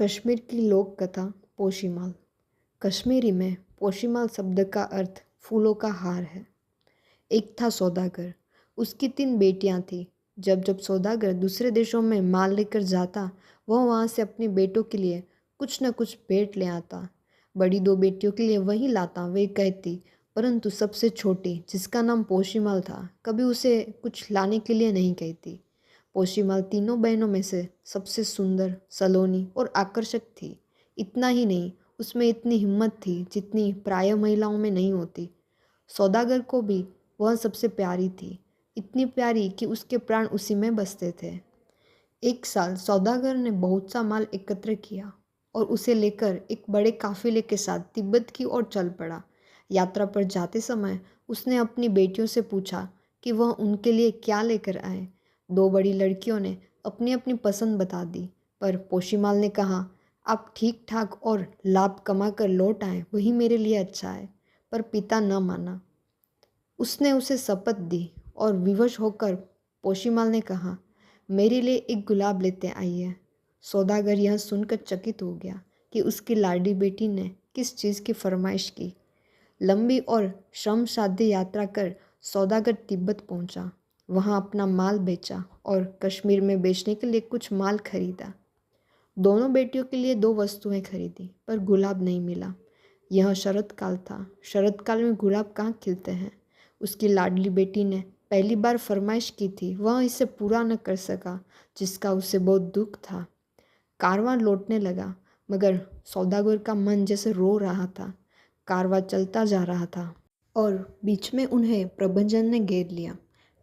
कश्मीर की लोक कथा पोशीमाल। कश्मीरी में पोशीमाल शब्द का अर्थ फूलों का हार है। एक था सौदागर, उसकी 3 बेटियां थीं। जब जब सौदागर दूसरे देशों में माल लेकर जाता, वह वहाँ से अपनी बेटों के लिए कुछ न कुछ भेंट ले आता। बड़ी 2 बेटियों के लिए वही लाता, वे कहती, परंतु सबसे छोटी, जिसका नाम पोशीमाल था, कभी उसे कुछ लाने के लिए नहीं कहती। पोशीमाल तीनों बहनों में से सबसे सुंदर, सलोनी और आकर्षक थी। इतना ही नहीं, उसमें इतनी हिम्मत थी जितनी प्रायः महिलाओं में नहीं होती। सौदागर को भी वह सबसे प्यारी थी, इतनी प्यारी कि उसके प्राण उसी में बसते थे। एक साल सौदागर ने बहुत सा माल एकत्र किया और उसे लेकर एक बड़े काफिले के साथ तिब्बत की ओर चल पड़ा। यात्रा पर जाते समय उसने अपनी बेटियों से पूछा कि वह उनके लिए क्या लेकर आए। 2 बड़ी लड़कियों ने अपनी अपनी पसंद बता दी, पर पोशीमाल ने कहा, आप ठीक ठाक और लाभ कमा कर लौट आए, वही मेरे लिए अच्छा है। पर पिता न माना। उसने उसे शपथ दी और विवश होकर पोशीमाल ने कहा, मेरे लिए एक गुलाब लेते आइए। सौदागर यह सुनकर चकित हो गया कि उसकी लाडली बेटी ने किस चीज़ की फरमाइश की। लंबी और श्रमसाध्य यात्रा कर सौदागर तिब्बत पहुंचा। वहां अपना माल बेचा और कश्मीर में बेचने के लिए कुछ माल खरीदा। दोनों बेटियों के लिए 2 वस्तुएं खरीदी, पर गुलाब नहीं मिला। यह शरत काल था। शरत काल में गुलाब कहाँ खिलते हैं। उसकी लाडली बेटी ने पहली बार फरमाइश की थी, वह इसे पूरा न कर सका, जिसका उसे बहुत दुख था। कारवां लौटने लगा, मगर सौदागर का मन जैसे रो रहा था। कारवां चलता जा रहा था और बीच में उन्हें प्रबंधन ने घेर लिया।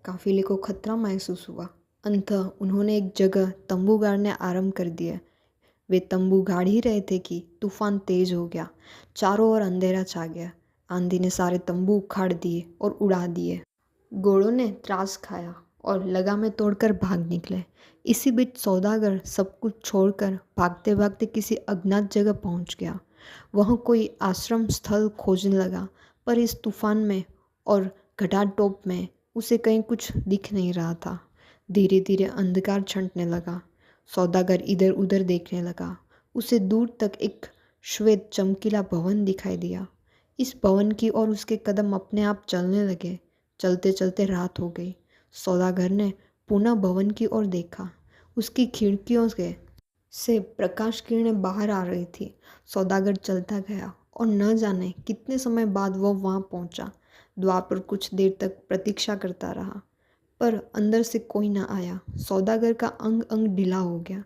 काफिले को खतरा महसूस हुआ। अंततः उन्होंने एक जगह तंबू गाड़ने आरंभ कर दिए। वे तंबू गाड़ ही रहे थे कि तूफान तेज हो गया। चारों ओर अंधेरा छा गया। आंधी ने सारे तंबू उखाड़ दिए और उड़ा दिए। घोड़ों ने त्रास खाया और लगामें तोड़कर भाग निकले। इसी बीच सौदागर सब कुछ छोड़कर भागते भागते किसी अज्ञात जगह पहुंच गया। वह कोई आश्रम स्थल खोजने लगा, पर इस तूफान में और घटाटोप में उसे कहीं कुछ दिख नहीं रहा था। धीरे धीरे अंधकार छंटने लगा। सौदागर इधर उधर देखने लगा। उसे दूर तक एक श्वेत चमकीला भवन दिखाई दिया। इस भवन की ओर उसके कदम अपने आप चलने लगे। चलते चलते रात हो गई। सौदागर ने पुनः भवन की ओर देखा। उसकी खिड़कियों से प्रकाश किरणें बाहर आ रही थी। सौदागर चलता गया और न जाने कितने समय बाद वह वहां पहुंचा। द्वार पर कुछ देर तक प्रतीक्षा करता रहा, पर अंदर से कोई न आया। सौदागर का अंग अंग ढीला हो गया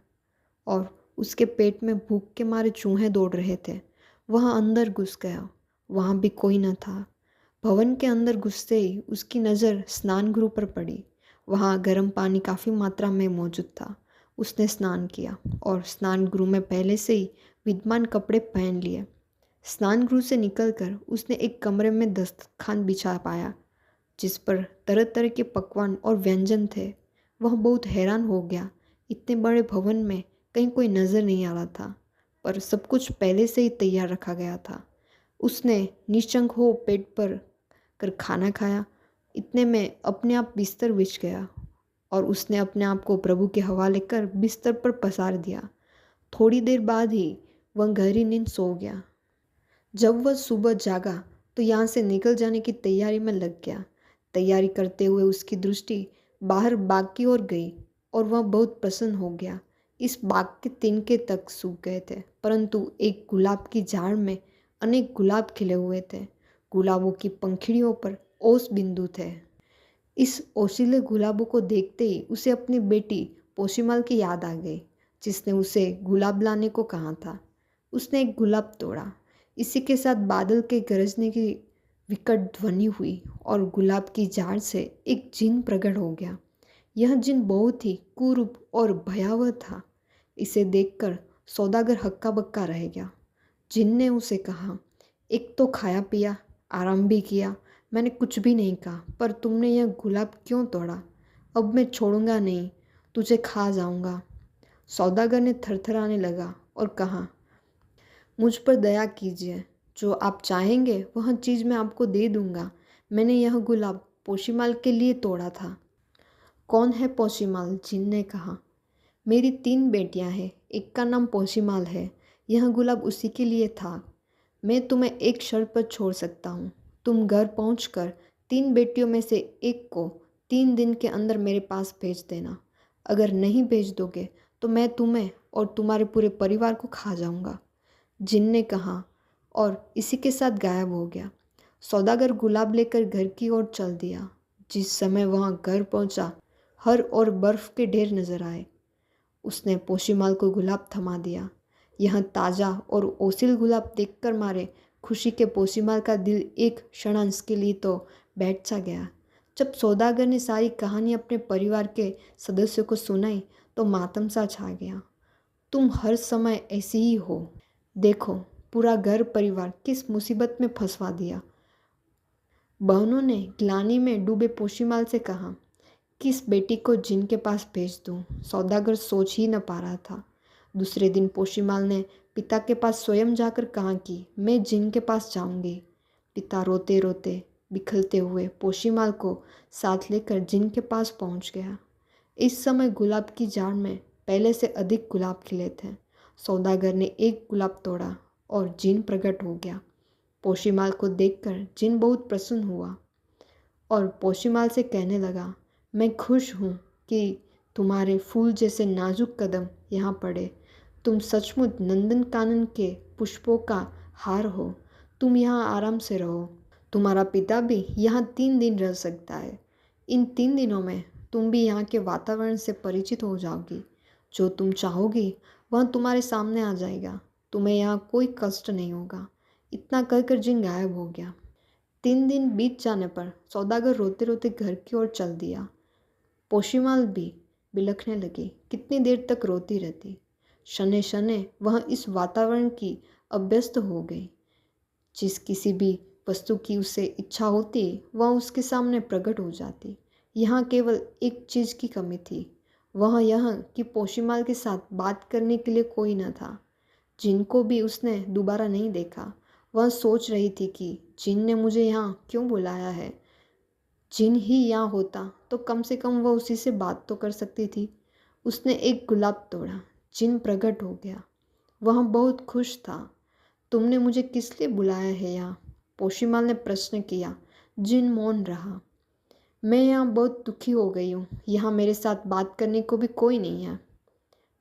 और उसके पेट में भूख के मारे चूहे दौड़ रहे थे। वह अंदर घुस गया। वहाँ भी कोई न था। भवन के अंदर घुसते ही उसकी नज़र स्नान गृह पर पड़ी। वहाँ गर्म पानी काफ़ी मात्रा में मौजूद था। उसने स्नान किया और स्नान गृह में पहले से ही विद्यमान कपड़े पहन लिए। स्नान गृह से निकलकर उसने एक कमरे में दस्तरखान बिछा पाया, जिस पर तरह तरह के पकवान और व्यंजन थे। वह बहुत हैरान हो गया। इतने बड़े भवन में कहीं कोई नज़र नहीं आ रहा था, पर सब कुछ पहले से ही तैयार रखा गया था। उसने निश्चंक हो पेट पर कर खाना खाया। इतने में अपने आप बिस्तर बिछ गया और उसने अपने आप को प्रभु के हवाले कर बिस्तर पर पसार दिया। थोड़ी देर बाद ही वह गहरी नींद सो गया। जब वह सुबह जागा तो यहाँ से निकल जाने की तैयारी में लग गया। तैयारी करते हुए उसकी दृष्टि बाहर बाग की ओर गई और वह बहुत प्रसन्न हो गया। इस बाग के तिनके तक सूख गए थे, परंतु एक गुलाब की झाड़ में अनेक गुलाब खिले हुए थे। गुलाबों की पंखुड़ियों पर ओस बिंदु थे। इस ओसीले गुलाबों को देखते ही उसे अपनी बेटी पोशीमाल की याद आ गई, जिसने उसे गुलाब लाने को कहा था। उसने एक गुलाब तोड़ा। इसी के साथ बादल के गरजने की विकट ध्वनि हुई और गुलाब की झाड़ से एक जिन प्रकट हो गया। यह जिन बहुत ही कुरूप और भयावह था। इसे देखकर सौदागर हक्का बक्का रह गया। जिन ने उसे कहा, एक तो खाया पिया, आराम भी किया, मैंने कुछ भी नहीं कहा, पर तुमने यह गुलाब क्यों तोड़ा? अब मैं छोड़ूंगा नहीं, तुझे खा जाऊंगा। सौदागर ने थरथराने लगा और कहा, मुझ पर दया कीजिए, जो आप चाहेंगे वह चीज़ मैं आपको दे दूंगा। मैंने यह गुलाब पोशीमाल के लिए तोड़ा था। कौन है पोशीमाल? जिन ने कहा। मेरी 3 बेटियां हैं, एक का नाम पोशीमाल है। यह गुलाब उसी के लिए था। मैं तुम्हें एक शर्त पर छोड़ सकता हूँ। तुम घर पहुँचकर 3 बेटियों में से एक को 3 दिन के अंदर मेरे पास भेज देना। अगर नहीं भेज दोगे तो मैं तुम्हें और तुम्हारे पूरे परिवार को खा जाऊंगा। जिन ने कहा और इसी के साथ गायब हो गया। सौदागर गुलाब लेकर घर की ओर चल दिया। जिस समय वहाँ घर पहुँचा, हर और बर्फ़ के ढेर नजर आए। उसने पोशीमाल को गुलाब थमा दिया। यह ताज़ा और ओसिल गुलाब देखकर मारे खुशी के पोशीमाल का दिल एक क्षणांश के लिए तो बैठ सा गया। जब सौदागर ने सारी कहानी अपने परिवार के सदस्यों को सुनाई तो मातम सा छा गया। तुम हर समय ऐसी ही हो। देखो, पूरा घर परिवार किस मुसीबत में फंसवा दिया। बहनों ने ग्लानि में डूबे पोशीमाल से कहा, किस बेटी को जिन के पास भेज दूं? सौदागर सोच ही न पा रहा था। दूसरे दिन पोशीमाल ने पिता के पास स्वयं जाकर कहा कि मैं जिन के पास जाऊंगी। पिता रोते रोते बिखरते हुए पोशीमाल को साथ लेकर जिन के पास पहुंच गया। इस समय गुलाब की झाड़ में पहले से अधिक गुलाब खिले थे। सौदागर ने एक गुलाब तोड़ा और जिन प्रकट हो गया। पोशीमाल को देखकर जिन बहुत प्रसन्न हुआ और पोशीमाल से कहने लगा, मैं खुश हूँ कि तुम्हारे फूल जैसे नाजुक कदम यहाँ पड़े। तुम सचमुच नंदन कानन के पुष्पों का हार हो। तुम यहाँ आराम से रहो। तुम्हारा पिता भी यहाँ 3 दिन रह सकता है। इन 3 दिनों में तुम भी यहाँ के वातावरण से परिचित हो जाओगी। जो तुम चाहोगी वह तुम्हारे सामने आ जाएगा। तुम्हें यहाँ कोई कष्ट नहीं होगा। इतना कहकर जिन गायब हो गया। 3 दिन बीत जाने पर सौदागर रोते रोते घर की ओर चल दिया। पोशीमाल भी बिलखने लगी। कितनी देर तक रोती रहती। शने शने वह इस वातावरण की अभ्यस्त हो गई। जिस किसी भी वस्तु की उसे इच्छा होती वह उसके सामने प्रकट हो जाती। यहाँ केवल एक चीज़ की कमी थी, वह यह कि पोशीमाल के साथ बात करने के लिए कोई न था। जिनको भी उसने दोबारा नहीं देखा। वह सोच रही थी कि जिन ने मुझे यहाँ क्यों बुलाया है। जिन ही यहाँ होता तो कम से कम वह उसी से बात तो कर सकती थी। उसने एक गुलाब तोड़ा। जिन प्रकट हो गया। वह बहुत खुश था। तुमने मुझे किस लिए बुलाया है यहाँ? पोशीमाल ने प्रश्न किया। जिन मौन रहा। मैं यहाँ बहुत दुखी हो गई हूँ। यहाँ मेरे साथ बात करने को भी कोई नहीं है।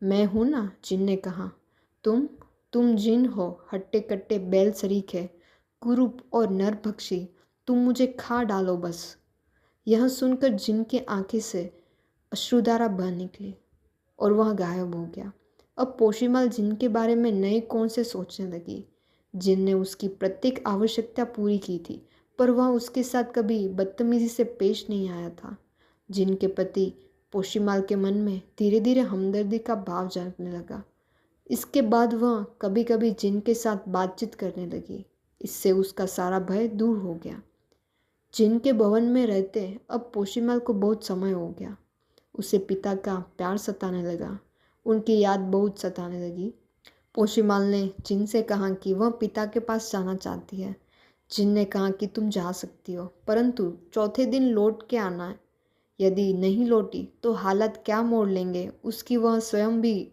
मैं हूँ ना, जिन ने कहा। तुम जिन हो, हट्टे कट्टे बैल सरीखे, कुरूप और नरभक्षी। तुम मुझे खा डालो बस। यह सुनकर जिन की आंखें से अश्रुधारा बह निकली और वह गायब हो गया। अब पोशीमाल जिन के बारे में नए कोण से सोचने लगी। जिन ने उसकी प्रत्येक आवश्यकता पूरी की थी, पर वह उसके साथ कभी बदतमीजी से पेश नहीं आया था। जिन के प्रति पोशीमाल के मन में धीरे धीरे हमदर्दी का भाव जगने लगा। इसके बाद वह कभी कभी जिन के साथ बातचीत करने लगी। इससे उसका सारा भय दूर हो गया। जिन के भवन में रहते अब पोशीमाल को बहुत समय हो गया। उसे पिता का प्यार सताने लगा। उनकी याद बहुत सताने लगी। पोशीमाल ने जिन से कहा कि वह पिता के पास जाना चाहती है। जिन ने कहा कि तुम जा सकती हो, परंतु चौथे दिन लौट के आना है। यदि नहीं लौटी तो हालात क्या मोड़ लेंगे उसकी वह स्वयं भी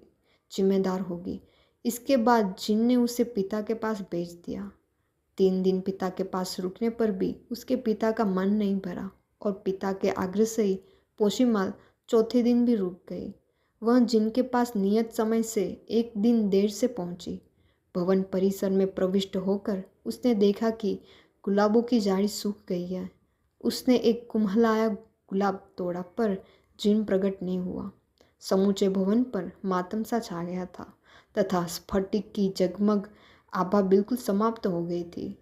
जिम्मेदार होगी। इसके बाद जिन ने उसे पिता के पास भेज दिया। 3 दिन पिता के पास रुकने पर भी उसके पिता का मन नहीं भरा और पिता के आग्रह से ही पोशीमाल चौथे दिन भी रुक गई। वह जिन के पास नियत समय से 1 दिन देर से पहुंची। भवन परिसर में प्रविष्ट होकर उसने देखा कि गुलाबों की झाड़ी सूख गई है। उसने एक कुम्हलाया गुलाब तोड़ा, पर जिन प्रकट नहीं हुआ। समूचे भवन पर मातम सा छा गया था तथा स्फटिक की जगमग आभा बिल्कुल समाप्त हो गई थी।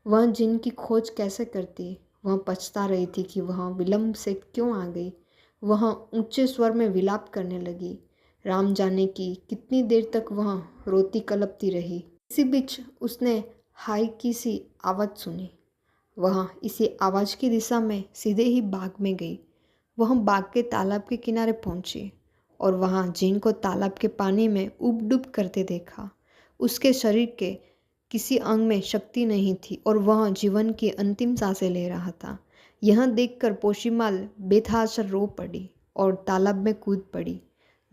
वह जिन की खोज कैसे करती? वह पछता रही थी कि वह विलंब से क्यों आ गई। वह ऊंचे स्वर में विलाप करने लगी। राम जाने की कितनी देर तक वह रोती कलपती रही। इसी बीच उसने हाय की सी आवाज़ सुनी। वह इसी आवाज़ की दिशा में सीधे ही बाग में गई। वह बाग के तालाब के किनारे पहुंची और वहां जिन को तालाब के पानी में उब-डूब करते देखा। उसके शरीर के किसी अंग में शक्ति नहीं थी और वह जीवन की अंतिम सांसें ले रहा था। यह देखकर पोशीमाल बेतहाशा रो पड़ी और तालाब में कूद पड़ी।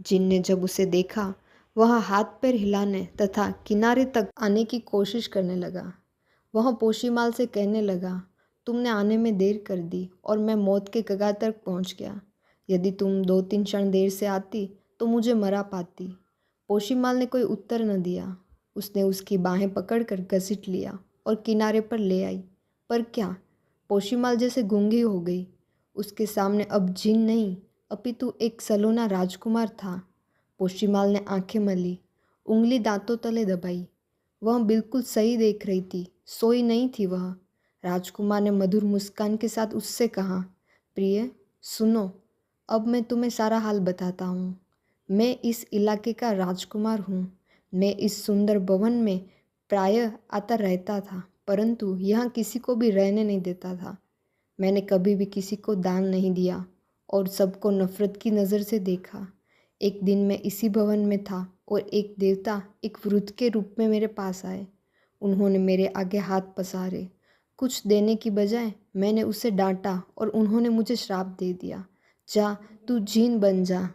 जिन ने जब उसे देखा वह हाथ पैर हिलाने तथा किनारे तक आने की कोशिश करने लगा। वह पोशीमाल से कहने लगा, तुमने आने में देर कर दी और मैं मौत के कगार तक पहुंच गया। यदि तुम 2-3 क्षण देर से आती तो मुझे मरा पाती। पोशीमाल ने कोई उत्तर न दिया। उसने उसकी बाहें पकड़कर घसीट लिया और किनारे पर ले आई। पर क्या, पोशीमाल जैसे गूंगी हो गई। उसके सामने अब जिन नहीं अपितु एक सलोना राजकुमार था। पोशीमाल ने आंखें मली, उंगली दांतों तले दबाई। वह बिल्कुल सही देख रही थी, सोई नहीं थी वह। राजकुमार ने मधुर मुस्कान के साथ उससे कहा, प्रिय सुनो, अब मैं तुम्हें सारा हाल बताता हूँ। मैं इस इलाके का राजकुमार हूँ। मैं इस सुंदर भवन में प्रायः आता रहता था, परंतु यहाँ किसी को भी रहने नहीं देता था। मैंने कभी भी किसी को दान नहीं दिया और सबको नफ़रत की नज़र से देखा। एक दिन मैं इसी भवन में था और एक देवता एक वृद्ध के रूप में मेरे पास आए। उन्होंने मेरे आगे हाथ पसारे। कुछ देने की बजाय मैंने उसे डांटा और उन्होंने मुझे श्राप दे दिया, जा तू जीन बन जा,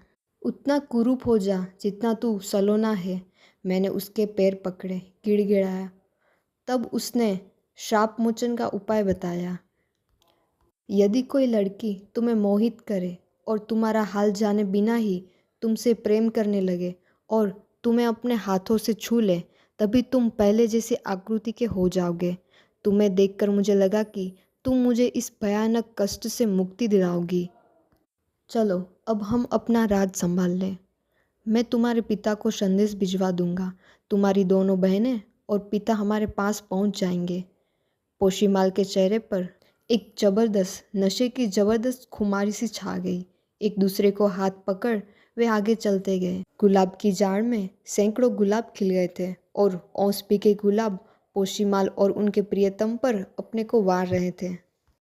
उतना कुरूप हो जा जितना तू सलोना है। मैंने उसके पैर पकड़े, गिड़गिड़ाया। तब उसने श्राप मोचन का उपाय बताया। यदि कोई लड़की तुम्हें मोहित करे और तुम्हारा हाल जाने बिना ही तुमसे प्रेम करने लगे और तुम्हें अपने हाथों से छू ले, तभी तुम पहले जैसे आकृति के हो जाओगे। तुम्हें देखकर मुझे लगा कि तुम मुझे इस भयानक कष्ट से मुक्ति दिलाओगी। चलो अब हम अपना राज संभाल लें। मैं तुम्हारे पिता को संदेश भिजवा दूंगा। तुम्हारी दोनों बहनें और पिता हमारे पास पहुंच जाएंगे। पोशीमाल के चेहरे पर एक जबरदस्त नशे की जबरदस्त खुमारी सी छा गई। एक दूसरे को हाथ पकड़ वे आगे चलते गए। गुलाब की झाड़ में सैकड़ों गुलाब खिल गए थे और औंस के गुलाब पोशीमाल और उनके प्रियतम पर अपने को वार रहे थे।